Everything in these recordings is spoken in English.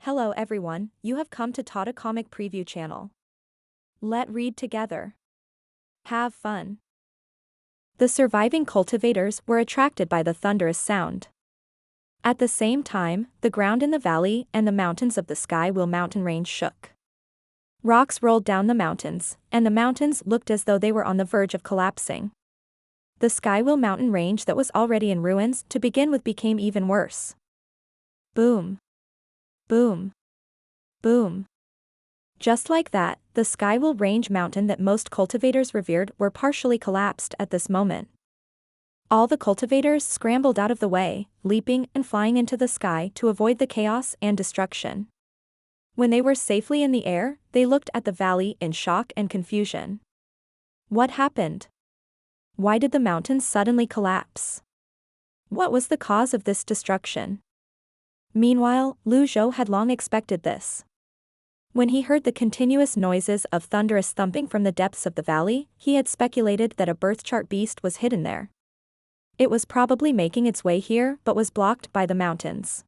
Hello everyone, you have come to Tata Comic Preview channel. Let read together. Have fun. The surviving cultivators were attracted by the thunderous sound. At the same time, the ground in the valley and the mountains of the Skywheel mountain range shook. Rocks rolled down the mountains, and the mountains looked as though they were on the verge of collapsing. The Skywheel mountain range that was already in ruins to begin with became even worse. Boom. Boom. Boom. Just like that, the Skywheel range mountain that most cultivators revered were partially collapsed at this moment. All the cultivators scrambled out of the way, leaping and flying into the sky to avoid the chaos and destruction. When they were safely in the air, they looked at the valley in shock and confusion. What happened? Why did the mountains suddenly collapse? What was the cause of this destruction? Meanwhile, Zhou had long expected this. When he heard the continuous noises of thunderous thumping from the depths of the valley, he had speculated that a birth chart beast was hidden there. It was probably making its way here but was blocked by the mountains.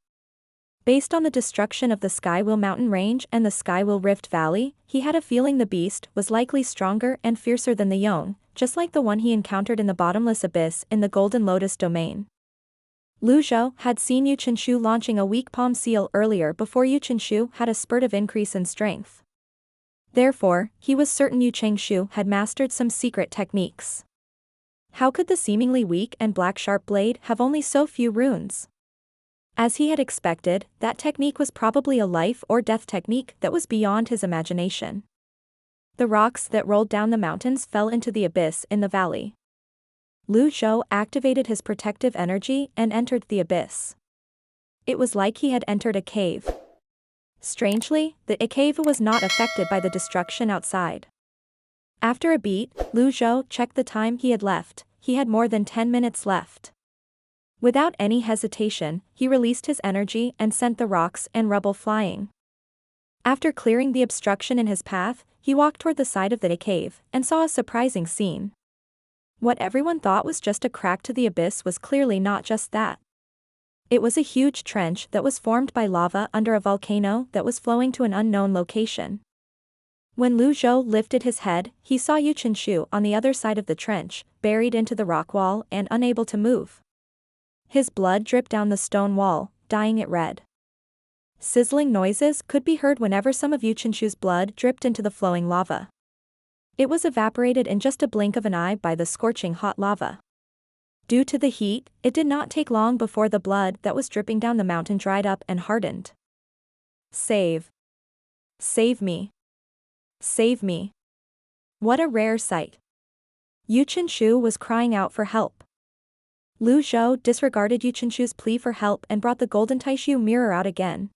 Based on the destruction of the Skywheel mountain range and the Skywheel Rift Valley, he had a feeling the beast was likely stronger and fiercer than the Yuan'er, just like the one he encountered in the bottomless abyss in the Golden Lotus domain. Zhou had seen Yuan'er launching a weak palm seal earlier before Yuan'er had a spurt of increase in strength. Therefore, he was certain Yuan'er had mastered some secret techniques. How could the seemingly weak and black sharp blade have only so few runes? As he had expected, that technique was probably a life or death technique that was beyond his imagination. The rocks that rolled down the mountains fell into the abyss in the valley. Zhou activated his protective energy and entered the abyss. It was like he had entered a cave. Strangely, the cave was not affected by the destruction outside. After a beat, Zhou checked the time he had left. He had more than 10 minutes left. Without any hesitation, he released his energy and sent the rocks and rubble flying. After clearing the obstruction in his path, he walked toward the side of the cave and saw a surprising scene. What everyone thought was just a crack to the abyss was clearly not just that. It was a huge trench that was formed by lava under a volcano that was flowing to an unknown location. When Zhou lifted his head, he saw Yuan'er on the other side of the trench, buried into the rock wall and unable to move. His blood dripped down the stone wall, dyeing it red. Sizzling noises could be heard whenever some of Yuan'er's blood dripped into the flowing lava. It was evaporated in just a blink of an eye by the scorching hot lava. Due to the heat, it did not take long before the blood that was dripping down the mountain dried up and hardened. Save. Save me. Save me. What a rare sight. Yuan'er was crying out for help. Zhou disregarded Yuan'er's plea for help and brought the golden tissue mirror out again.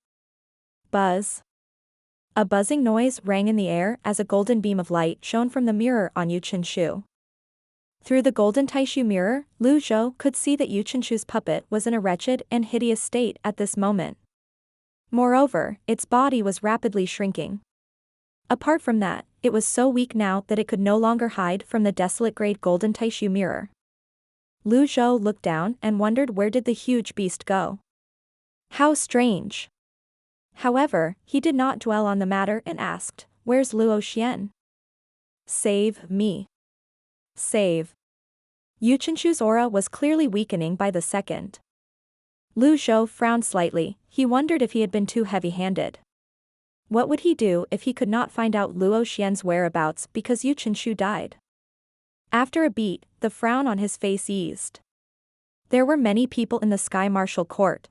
Buzz. A buzzing noise rang in the air as a golden beam of light shone from the mirror on Yuan'er. Through the golden tissue mirror, Zhou could see that Yuan'er's puppet was in a wretched and hideous state at this moment. Moreover, its body was rapidly shrinking. Apart from that, it was so weak now that it could no longer hide from the desolate grey golden tissue mirror. Zhou looked down and wondered where did the huge beast go. How strange. However, he did not dwell on the matter and asked, "Where's Luoxian?" Save me. Save. Yuan'er's aura was clearly weakening by the second. Zhou frowned slightly. He wondered if he had been too heavy-handed. What would he do if he could not find out Luoxian's whereabouts because Yuan'er died? After a beat, the frown on his face eased. There were many people in the Sky Marshal Court.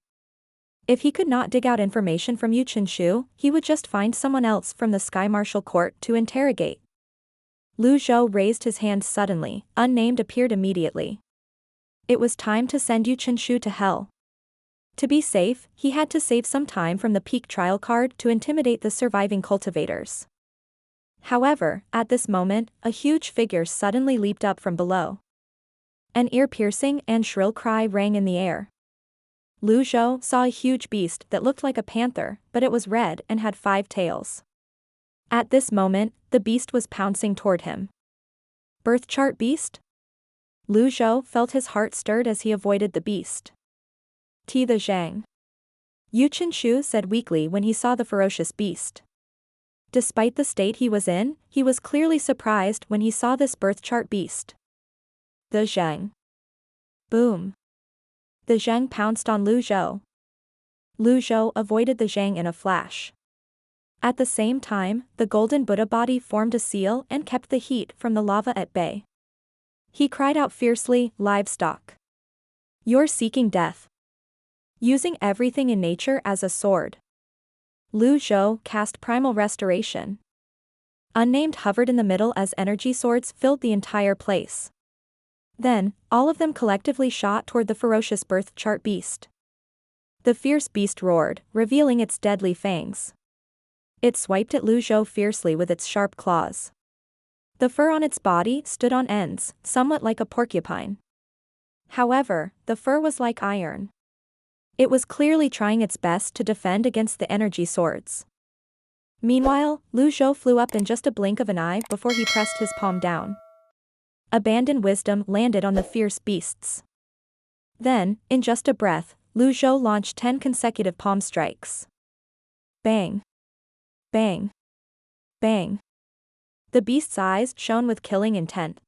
If he could not dig out information from Yuan'er, he would just find someone else from the Sky Marshal Court to interrogate. Zhou raised his hand suddenly. Unnamed appeared immediately. It was time to send Yuan'er to hell. To be safe, he had to save some time from the peak trial card to intimidate the surviving cultivators. However, at this moment, a huge figure suddenly leaped up from below. An ear-piercing and shrill cry rang in the air. Zhou saw a huge beast that looked like a panther, but it was red and had 5 tails. At this moment, the beast was pouncing toward him. Birth chart beast? Zhou felt his heart stirred as he avoided the beast. The Zhang. Yu Qinshu said weakly when he saw the ferocious beast. Despite the state he was in, he was clearly surprised when he saw this birth chart beast. The Zheng. Boom. The Zheng pounced on Lu Zhou. Lu Zhou avoided the Zheng in a flash. At the same time, the golden Buddha body formed a seal and kept the heat from the lava at bay. He cried out fiercely, "Livestock! You're seeking death." Using everything in nature as a sword, Lu Zhou cast Primal Restoration. Unnamed hovered in the middle as energy swords filled the entire place. Then, all of them collectively shot toward the ferocious birth chart beast. The fierce beast roared, revealing its deadly fangs. It swiped at Lu Zhou fiercely with its sharp claws. The fur on its body stood on ends, somewhat like a porcupine. However, the fur was like iron. It was clearly trying its best to defend against the energy swords. Meanwhile, Lu Zhou flew up in just a blink of an eye before he pressed his palm down. Abandoned wisdom landed on the fierce beasts. Then, in just a breath, Lu Zhou launched 10 consecutive palm strikes. Bang. Bang. Bang. The beast's eyes shone with killing intent.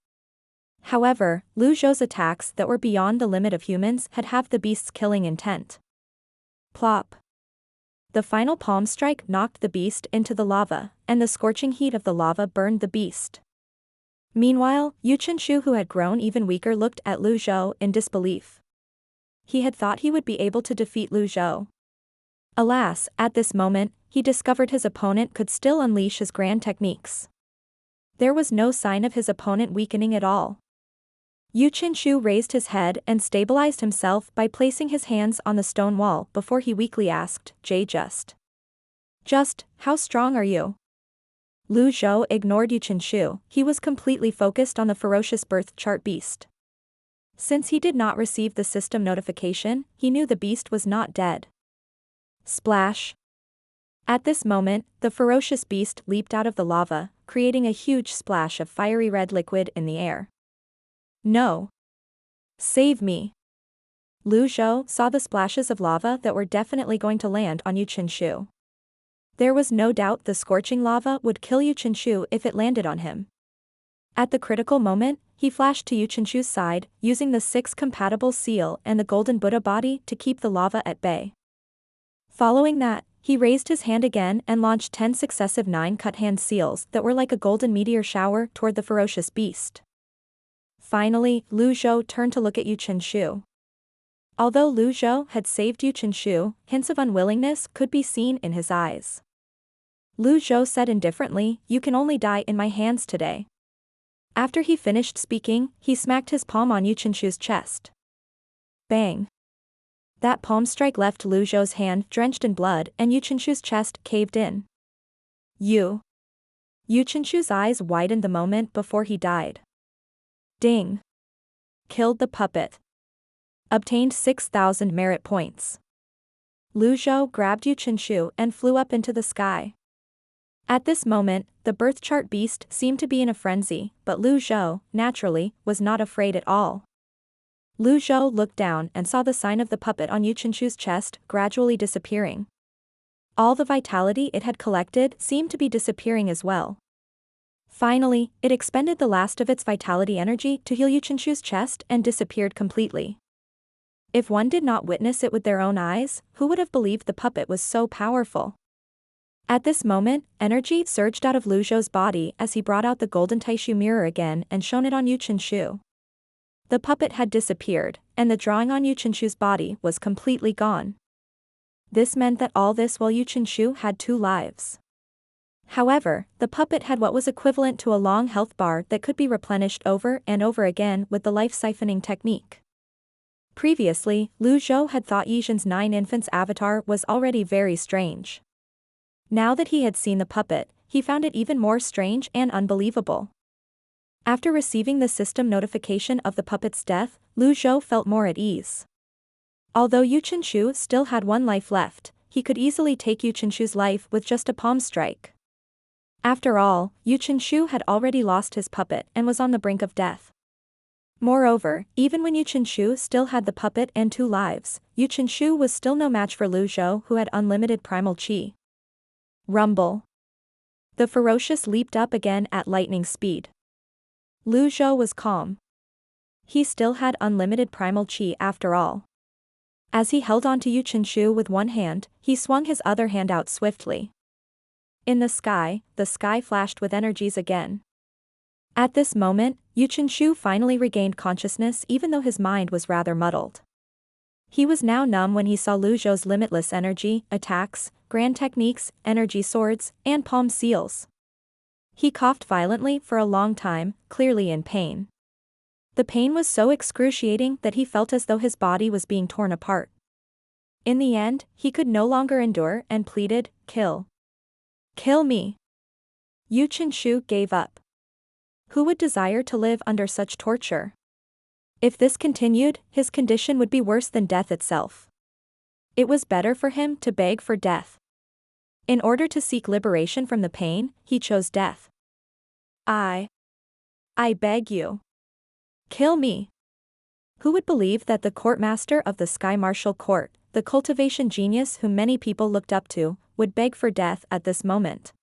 However, Lu Zhou's attacks that were beyond the limit of humans had halved the beast's killing intent. Plop. The final palm strike knocked the beast into the lava, and the scorching heat of the lava burned the beast. Meanwhile, Yu Qinshu, who had grown even weaker, looked at Lu Zhou in disbelief. He had thought he would be able to defeat Lu Zhou. Alas, at this moment, he discovered his opponent could still unleash his grand techniques. There was no sign of his opponent weakening at all. Yu Qinshu raised his head and stabilized himself by placing his hands on the stone wall before he weakly asked, Just, how strong are you? Lu Zhou ignored Yu Qinshu, he was completely focused on the ferocious birth chart beast. Since he did not receive the system notification, he knew the beast was not dead. Splash. At this moment, the ferocious beast leaped out of the lava, creating a huge splash of fiery red liquid in the air. No. Save me. Lu Zhou saw the splashes of lava that were definitely going to land on Yu Qinshu. There was no doubt the scorching lava would kill Yu Qinshu if it landed on him. At the critical moment, he flashed to Yu Qinshu's side, using the 6 compatible seal and the golden Buddha body to keep the lava at bay. Following that, he raised his hand again and launched 10 successive 9 cut hand seals that were like a golden meteor shower toward the ferocious beast. Finally, Lu Zhou turned to look at Yu Qinshu. Although Lu Zhou had saved Yu Qinshu, hints of unwillingness could be seen in his eyes. Lu Zhou said indifferently, "You can only die in my hands today." After he finished speaking, he smacked his palm on Yu Qinshu's chest. Bang. That palm strike left Lu Zhou's hand drenched in blood and Yu Qinshu's chest caved in. Yu Qinshu's eyes widened the moment before he died. Ding. Killed the puppet. Obtained 6,000 merit points. Lu Zhou grabbed Yu Qinshu and flew up into the sky. At this moment, the birth chart beast seemed to be in a frenzy, but Lu Zhou, naturally, was not afraid at all. Lu Zhou looked down and saw the sign of the puppet on Yu Qinshu's chest gradually disappearing. All the vitality it had collected seemed to be disappearing as well. Finally, it expended the last of its vitality energy to heal Yu Qinshu's chest and disappeared completely. If one did not witness it with their own eyes, who would have believed the puppet was so powerful? At this moment, energy surged out of Lu Zhou's body as he brought out the golden Taishu mirror again and shone it on Yu Qinshu. The puppet had disappeared, and the drawing on Yu Qinshu's body was completely gone. This meant that all this while Yu Qinshu had 2 lives. However, the puppet had what was equivalent to a long health bar that could be replenished over and over again with the life siphoning technique. Previously, Lu Zhou had thought Yizhen's 9 infants avatar was already very strange. Now that he had seen the puppet, he found it even more strange and unbelievable. After receiving the system notification of the puppet's death, Lu Zhou felt more at ease. Although Yu Qinshu still had 1 life left, he could easily take Yu Qinshu's life with just a palm strike. After all, Yu Qinshu had already lost his puppet and was on the brink of death. Moreover, even when Yu Qinshu still had the puppet and 2 lives, Yu Qinshu was still no match for Lu Zhou, who had unlimited primal qi. Rumble. The ferocious leaped up again at lightning speed. Lu Zhou was calm. He still had unlimited primal qi after all. As he held onto Yu Qinshu with one hand, he swung his other hand out swiftly. In the sky flashed with energies again. At this moment, Yu Qinshu finally regained consciousness even though his mind was rather muddled. He was now numb when he saw Lu Zhou's limitless energy, attacks, grand techniques, energy swords, and palm seals. He coughed violently for a long time, clearly in pain. The pain was so excruciating that he felt as though his body was being torn apart. In the end, he could no longer endure and pleaded, "Kill. Kill me." Yu Qinshu gave up. Who would desire to live under such torture? If this continued, his condition would be worse than death itself. It was better for him to beg for death. In order to seek liberation from the pain, he chose death. I beg you. Kill me. Who would believe that the courtmaster of the Sky Martial Court, the cultivation genius whom many people looked up to, would beg for death at this moment?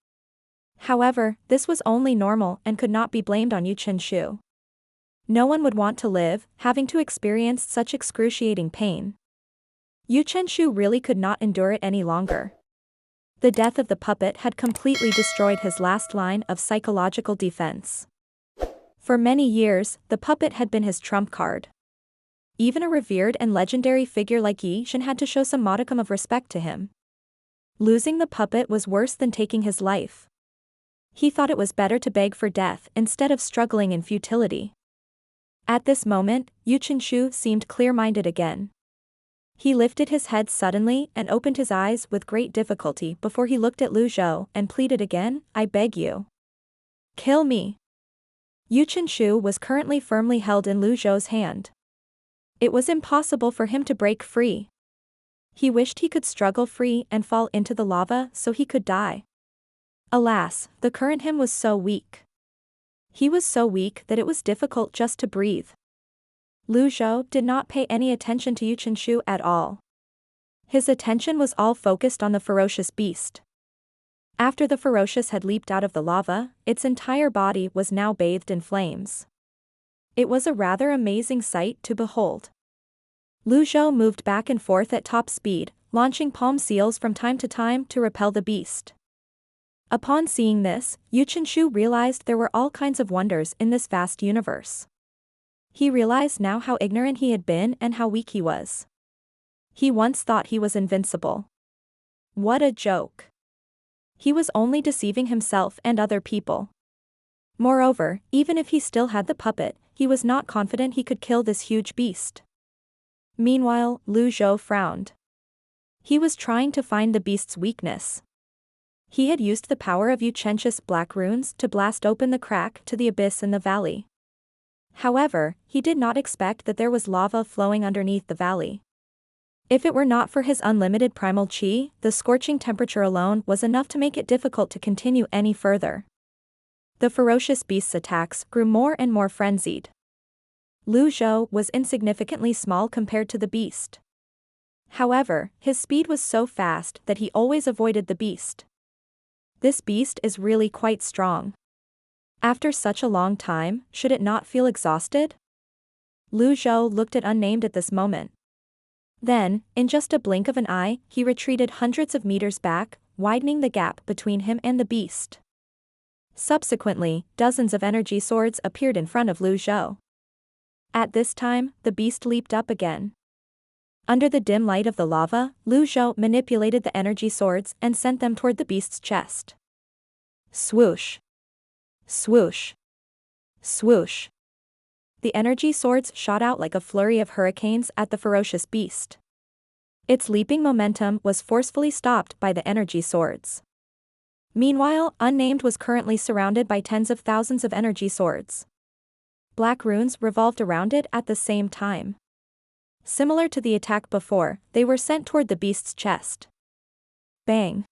However, this was only normal and could not be blamed on Yu Qinshu. No one would want to live, having to experience such excruciating pain. Yu Qinshu really could not endure it any longer. The death of the puppet had completely destroyed his last line of psychological defense. For many years, the puppet had been his trump card. Even a revered and legendary figure like Yi Shen had to show some modicum of respect to him. Losing the puppet was worse than taking his life. He thought it was better to beg for death instead of struggling in futility. At this moment, Yu Qinshu seemed clear-minded again. He lifted his head suddenly and opened his eyes with great difficulty before he looked at Lu Zhou and pleaded again, "I beg you. Kill me." Yu Qinshu was currently firmly held in Lu Zhou's hand. It was impossible for him to break free. He wished he could struggle free and fall into the lava so he could die. Alas, the current him was so weak. He was so weak that it was difficult just to breathe. Lu Zhou did not pay any attention to Yu Qinshu at all. His attention was all focused on the ferocious beast. After the ferocious had leaped out of the lava, its entire body was now bathed in flames. It was a rather amazing sight to behold. Lu Zhou moved back and forth at top speed, launching palm seals from time to time to repel the beast. Upon seeing this, Yu Qinshu realized there were all kinds of wonders in this vast universe. He realized now how ignorant he had been and how weak he was. He once thought he was invincible. What a joke. He was only deceiving himself and other people. Moreover, even if he still had the puppet, he was not confident he could kill this huge beast. Meanwhile, Lu Zhou frowned. He was trying to find the beast's weakness. He had used the power of Yu Qinshu's black runes to blast open the crack to the abyss in the valley. However, he did not expect that there was lava flowing underneath the valley. If it were not for his unlimited primal qi, the scorching temperature alone was enough to make it difficult to continue any further. The ferocious beast's attacks grew more and more frenzied. Lu Zhou was insignificantly small compared to the beast. However, his speed was so fast that he always avoided the beast. This beast is really quite strong. After such a long time, should it not feel exhausted? Lu Zhou looked at Unnamed at this moment. Then, in just a blink of an eye, he retreated hundreds of meters back, widening the gap between him and the beast. Subsequently, dozens of energy swords appeared in front of Lu Zhou. At this time, the beast leaped up again. Under the dim light of the lava, Lu Zhou manipulated the energy swords and sent them toward the beast's chest. Swoosh! Swoosh! Swoosh! The energy swords shot out like a flurry of hurricanes at the ferocious beast. Its leaping momentum was forcefully stopped by the energy swords. Meanwhile, Unnamed was currently surrounded by tens of thousands of energy swords. Black runes revolved around it at the same time. Similar to the attack before, they were sent toward the beast's chest. Bang!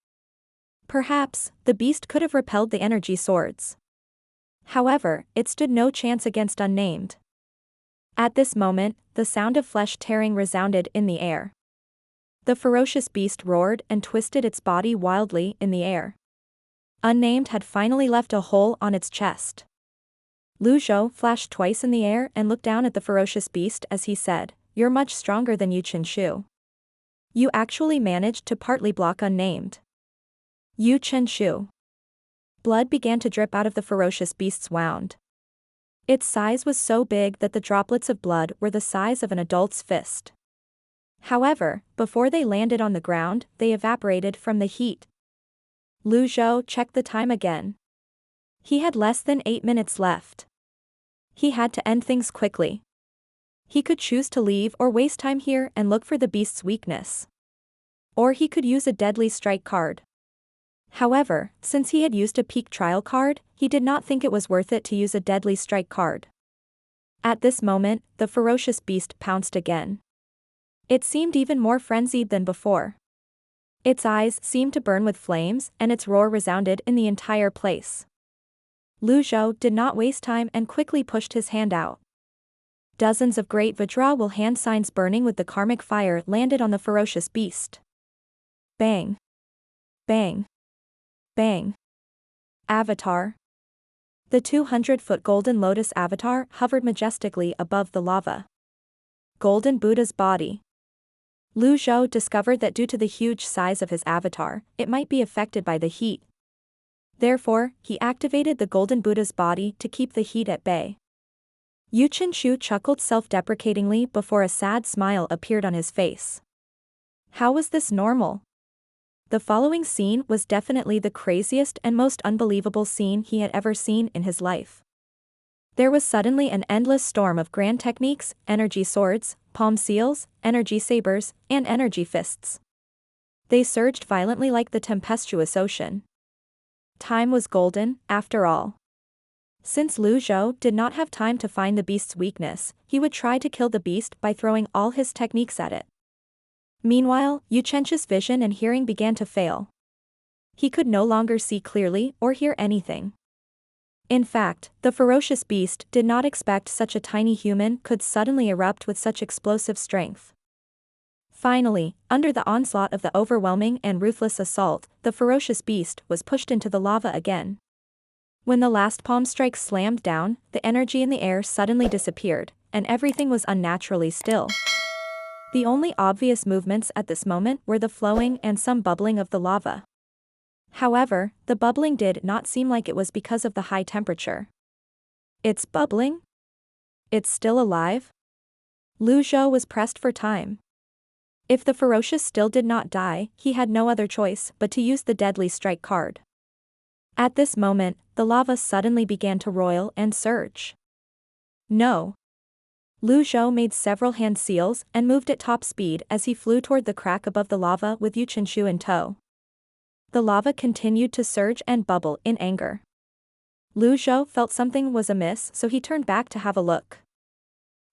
Perhaps, the beast could have repelled the energy swords. However, it stood no chance against Unnamed. At this moment, the sound of flesh tearing resounded in the air. The ferocious beast roared and twisted its body wildly in the air. Unnamed had finally left a hole on its chest. Zhou flashed twice in the air and looked down at the ferocious beast as he said, "You're much stronger than Yuan'er. You actually managed to partly block Unnamed." Yuan'er. Blood began to drip out of the ferocious beast's wound. Its size was so big that the droplets of blood were the size of an adult's fist. However, before they landed on the ground, they evaporated from the heat. Zhou checked the time again. He had less than 8 minutes left. He had to end things quickly. He could choose to leave or waste time here and look for the beast's weakness. Or he could use a deadly strike card. However, since he had used a peak trial card, he did not think it was worth it to use a deadly strike card. At this moment, the ferocious beast pounced again. It seemed even more frenzied than before. Its eyes seemed to burn with flames, and its roar resounded in the entire place. Zhou did not waste time and quickly pushed his hand out. Dozens of great Vajra hand signs burning with the karmic fire landed on the ferocious beast. Bang! Bang! Bang! Avatar. The 200-foot golden lotus avatar hovered majestically above the lava. Golden Buddha's body. Zhou discovered that due to the huge size of his avatar, it might be affected by the heat. Therefore, he activated the golden Buddha's body to keep the heat at bay. Yuan'er chuckled self-deprecatingly before a sad smile appeared on his face. How was this normal? The following scene was definitely the craziest and most unbelievable scene he had ever seen in his life. There was suddenly an endless storm of grand techniques, energy swords, palm seals, energy sabers, and energy fists. They surged violently like the tempestuous ocean. Time was golden, after all. Since Zhou did not have time to find the beast's weakness, he would try to kill the beast by throwing all his techniques at it. Meanwhile, Yuan'er's vision and hearing began to fail. He could no longer see clearly or hear anything. In fact, the ferocious beast did not expect such a tiny human could suddenly erupt with such explosive strength. Finally, under the onslaught of the overwhelming and ruthless assault, the ferocious beast was pushed into the lava again. When the last palm strike slammed down, the energy in the air suddenly disappeared, and everything was unnaturally still. The only obvious movements at this moment were the flowing and some bubbling of the lava. However, the bubbling did not seem like it was because of the high temperature. It's bubbling? It's still alive? Zhou was pressed for time. If the ferocious still did not die, he had no other choice but to use the deadly strike card. At this moment, the lava suddenly began to roil and surge. No. Zhou made several hand seals and moved at top speed as he flew toward the crack above the lava with Yuan'er in tow. The lava continued to surge and bubble in anger. Zhou felt something was amiss, so he turned back to have a look.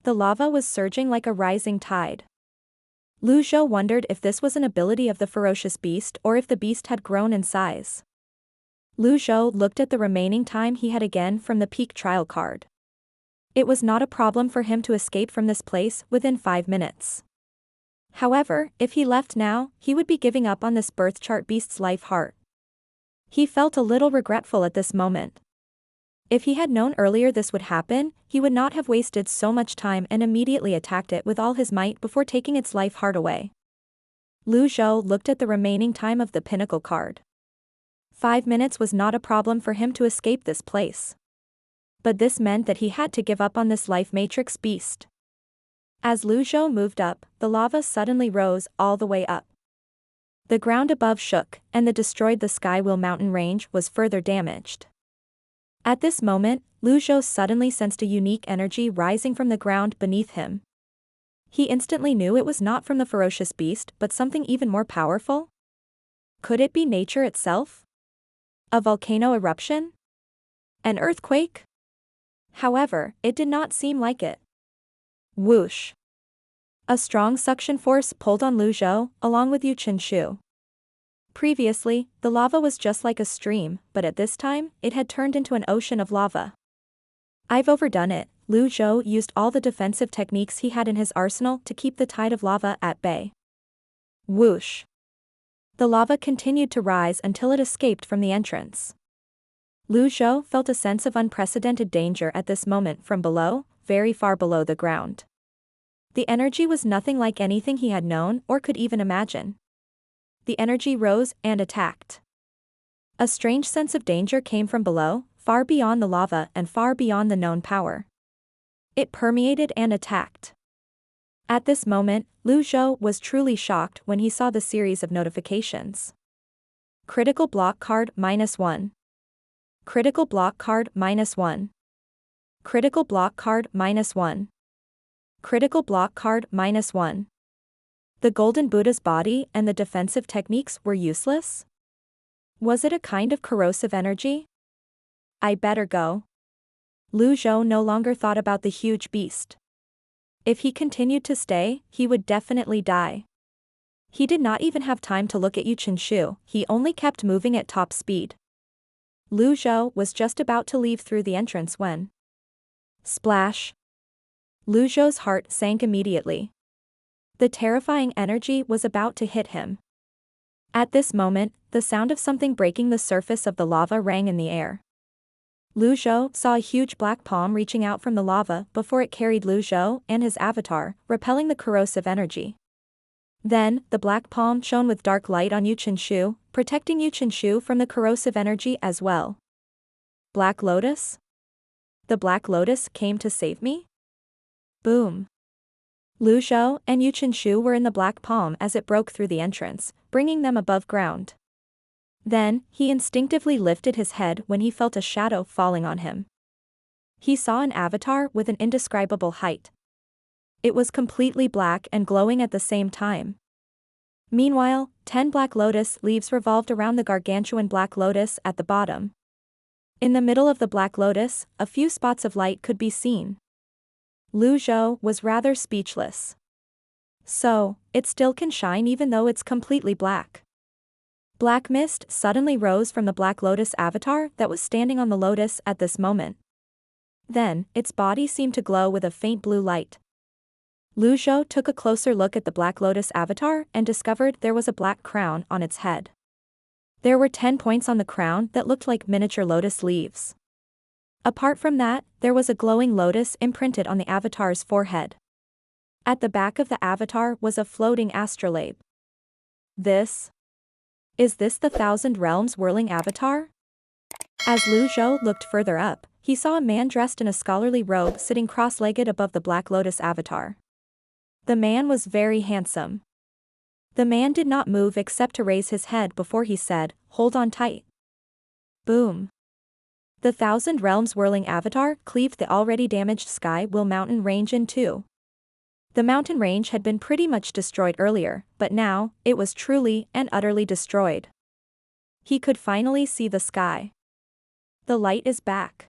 The lava was surging like a rising tide. Zhou wondered if this was an ability of the ferocious beast or if the beast had grown in size. Zhou looked at the remaining time he had again from the peak trial card. It was not a problem for him to escape from this place within 5 minutes. However, if he left now, he would be giving up on this birth chart beast's life heart. He felt a little regretful at this moment. If he had known earlier this would happen, he would not have wasted so much time and immediately attacked it with all his might before taking its life heart away. Zhou looked at the remaining time of the pinnacle card. 5 minutes was not a problem for him to escape this place. But this meant that he had to give up on this life matrix beast. As Zhou moved up, the lava suddenly rose all the way up. The ground above shook, and the Sky Wheel mountain range was further damaged. At this moment, Zhou suddenly sensed a unique energy rising from the ground beneath him. He instantly knew it was not from the ferocious beast but something even more powerful. Could it be nature itself? A volcano eruption? An earthquake? However, it did not seem like it. Whoosh! A strong suction force pulled on Zhou, along with Yuan'er. Previously, the lava was just like a stream, but at this time, it had turned into an ocean of lava. I've overdone it, Lu Zhou used all the defensive techniques he had in his arsenal to keep the tide of lava at bay. Whoosh! The lava continued to rise until it escaped from the entrance. Lu Zhou felt a sense of unprecedented danger at this moment from below, very far below the ground. The energy was nothing like anything he had known or could even imagine. The energy rose and attacked. A strange sense of danger came from below, far beyond the lava and far beyond the known power. It permeated and attacked. At this moment, Lu Zhou was truly shocked when he saw the series of notifications. Critical block card -1. Critical block card -1. Critical block card -1. Critical block card -1. The Golden Buddha's body and the defensive techniques were useless? Was it a kind of corrosive energy? I better go. Lu Zhou no longer thought about the huge beast. If he continued to stay, he would definitely die. He did not even have time to look at Yuan'er, he only kept moving at top speed. Lu Zhou was just about to leave through the entrance when... Splash! Lu Zhou's heart sank immediately. The terrifying energy was about to hit him. At this moment, the sound of something breaking the surface of the lava rang in the air. Lu Zhou saw a huge black palm reaching out from the lava before it carried Lu Zhou and his avatar, repelling the corrosive energy. Then, the black palm shone with dark light on Yuan'er, protecting Yuan'er from the corrosive energy as well. Black Lotus? The Black Lotus came to save me? Boom! Lu Zhou and Yuan'er were in the black palm as it broke through the entrance, bringing them above ground. Then, he instinctively lifted his head when he felt a shadow falling on him. He saw an avatar with an indescribable height. It was completely black and glowing at the same time. Meanwhile, 10 black lotus leaves revolved around the gargantuan black lotus at the bottom. In the middle of the black lotus, a few spots of light could be seen. Lu Zhou was rather speechless. So, it still can shine even though it's completely black. Black mist suddenly rose from the black lotus avatar that was standing on the lotus at this moment. Then, its body seemed to glow with a faint blue light. Lu Zhou took a closer look at the black lotus avatar and discovered there was a black crown on its head. There were 10 points on the crown that looked like miniature lotus leaves. Apart from that, there was a glowing lotus imprinted on the avatar's forehead. At the back of the avatar was a floating astrolabe. Is this the Thousand Realms whirling avatar? As Lu Zhou looked further up, he saw a man dressed in a scholarly robe sitting cross-legged above the black lotus avatar. The man was very handsome. The man did not move except to raise his head before he said, "Hold on tight." Boom. The Thousand Realms whirling avatar cleaved the already damaged Sky Will mountain range in two. The mountain range had been pretty much destroyed earlier, but now, it was truly and utterly destroyed. He could finally see the sky. The light is back.